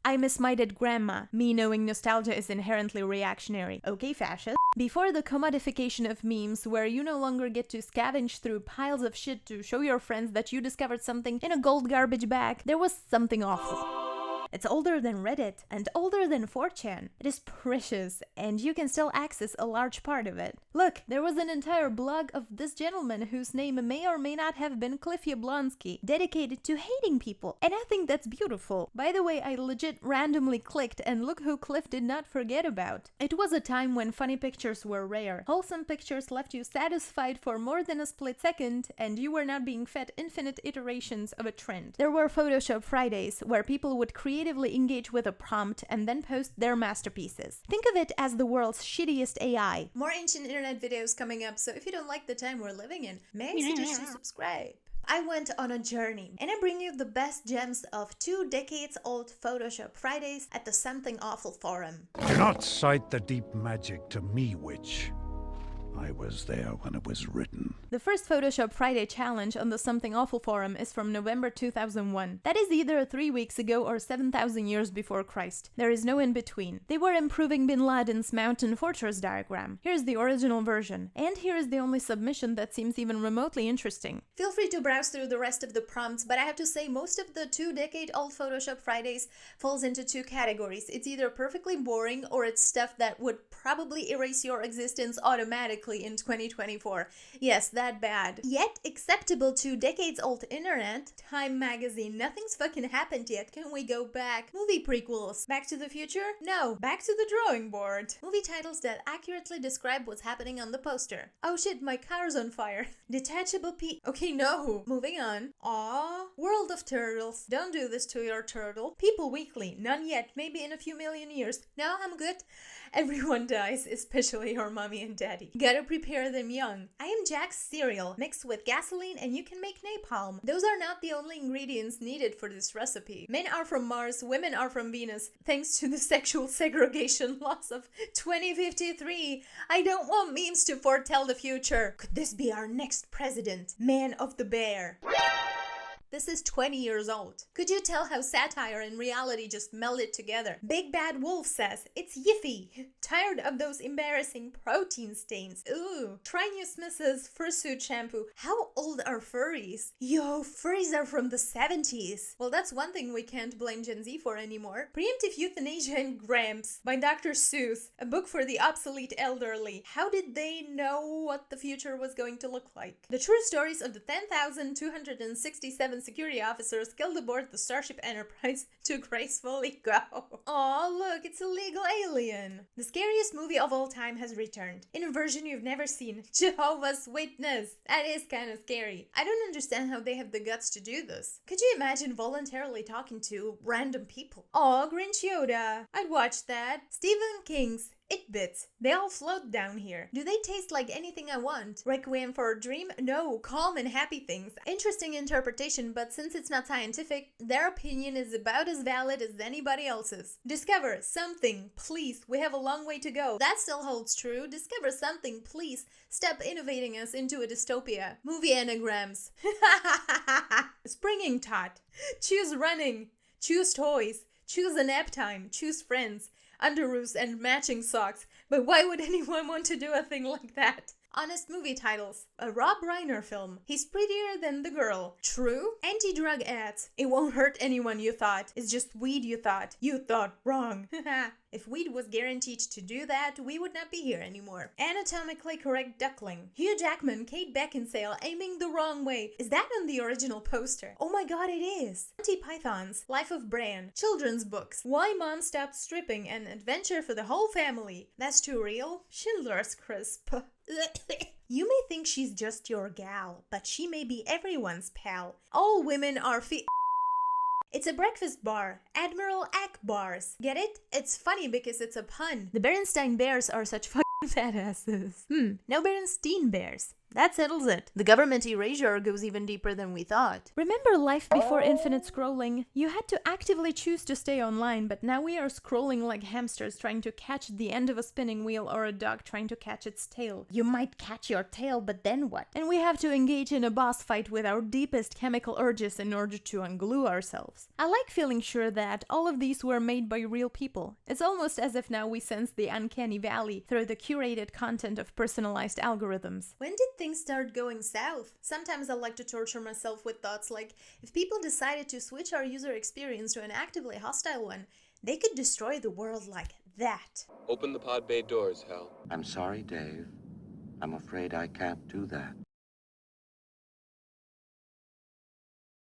I miss my dead grandma, me knowing nostalgia is inherently reactionary. Okay, fascist. Before the commodification of memes, where you no longer get to scavenge through piles of shit to show your friends that you discovered something in a gold garbage bag, there was something awful. It's older than Reddit and older than 4chan. It is precious, and you can still access a large part of it. Look, there was an entire blog of this gentleman whose name may or may not have been Cliff Yablonsky, dedicated to hating people, and I think that's beautiful. By the way, I legit randomly clicked, and look who Cliff did not forget about. It was a time when funny pictures were rare. Wholesome pictures left you satisfied for more than a split second, and you were not being fed infinite iterations of a trend. There were Photoshop Fridays, where people would creatively engage with a prompt and then post their masterpieces. Think of it as the world's shittiest AI. More ancient internet videos coming up, so if you don't like the time we're living in, may I suggest you subscribe. I went on a journey, and I bring you the best gems of 2 decades old Photoshop Fridays at the Something Awful forum. Do not cite the deep magic to me, witch. I was there when it was written. The first Photoshop Friday challenge on the Something Awful forum is from November 2001. That is either 3 weeks ago or 7,000 years before Christ. There is no in between. They were improving Bin Laden's mountain fortress diagram. Here's the original version. And here is the only submission that seems even remotely interesting. Feel free to browse through the rest of the prompts, but I have to say most of the 2-decade-old Photoshop Fridays falls into 2 categories. It's either perfectly boring or it's stuff that would probably erase your existence automatically in 2024. Yes, that bad. Yet acceptable to decades-old internet. Time magazine. Nothing's fucking happened yet. Can we go back? Movie prequels. Back to the Future? No. Back to the drawing board. Movie titles that accurately describe what's happening on the poster. Oh shit, my car's on fire. Detachable Okay, no. Moving on. Aw. World of Turtles. Don't do this to your turtle. People Weekly. None yet. Maybe in a few million years. No, I'm good. Everyone dies, especially your mommy and daddy. Gotta prepare them young. I am Jack's cereal, mixed with gasoline, and you can make napalm. Those are not the only ingredients needed for this recipe. Men are from Mars, women are from Venus, thanks to the sexual segregation laws of 2053. I don't want memes to foretell the future. Could this be our next president? Man of the Bear. This is 20 years old. Could you tell how satire and reality just melded together? Big Bad Wolf says, it's yiffy. Tired of those embarrassing protein stains. Ooh. Try New Smith's fursuit shampoo. How old are furries? Yo, furries are from the 70s. Well, that's one thing we can't blame Gen Z for anymore. Preemptive Euthanasia and Gramps by Dr. Seuss, a book for the obsolete elderly. How did they know what the future was going to look like? The true stories of the 10,267 security officers killed aboard the Starship Enterprise to gracefully go. Aw, look, it's a legal alien. The scariest movie of all time has returned, in a version you've never seen. Jehovah's Witness. That is kind of scary. I don't understand how they have the guts to do this. Could you imagine voluntarily talking to random people? Aw, Grinch Yoda. I'd watch that. Stephen King's It Bits. They all float down here. Do they taste like anything I want? Requiem for a Dream? No, calm and happy things. Interesting interpretation, but since it's not scientific, their opinion is about as valid as anybody else's. Discover something, please. We have a long way to go. That still holds true. Discover something, please. Stop innovating us into a dystopia. Movie anagrams. Springing tot. Choose running. Choose toys. Choose a nap time. Choose friends. Underoos and matching socks. But why would anyone want to do a thing like that? Honest movie titles. A Rob Reiner film. He's prettier than the girl. True. Anti-drug ads. It won't hurt anyone, you thought. It's just weed, you thought. You thought wrong. If weed was guaranteed to do that, we would not be here anymore. Anatomically correct duckling. Hugh Jackman, Kate Beckinsale aiming the wrong way. Is that on the original poster? Oh my god, it is. Monty Python's Life of Bran. Children's books. Why Mom Stopped Stripping. An adventure for the whole family. That's too real. Schindler's Crisp. You may think she's just your gal, but she may be everyone's pal. All women are It's a breakfast bar. Admiral Akbar's. Get it? It's funny because it's a pun. The Berenstein Bears are such fucking fat asses. No Berenstein Bears. That settles it. The government erasure goes even deeper than we thought. Remember life before infinite scrolling? You had to actively choose to stay online, but now we are scrolling like hamsters trying to catch the end of a spinning wheel or a dog trying to catch its tail. You might catch your tail, but then what? And we have to engage in a boss fight with our deepest chemical urges in order to unglue ourselves. I like feeling sure that all of these were made by real people. It's almost as if now we sense the uncanny valley through the curated content of personalized algorithms. When did things start going south? Sometimes I like to torture myself with thoughts like, if people decided to switch our user experience to an actively hostile one, they could destroy the world like that. Open the pod bay doors, Hal. I'm sorry, Dave. I'm afraid I can't do that.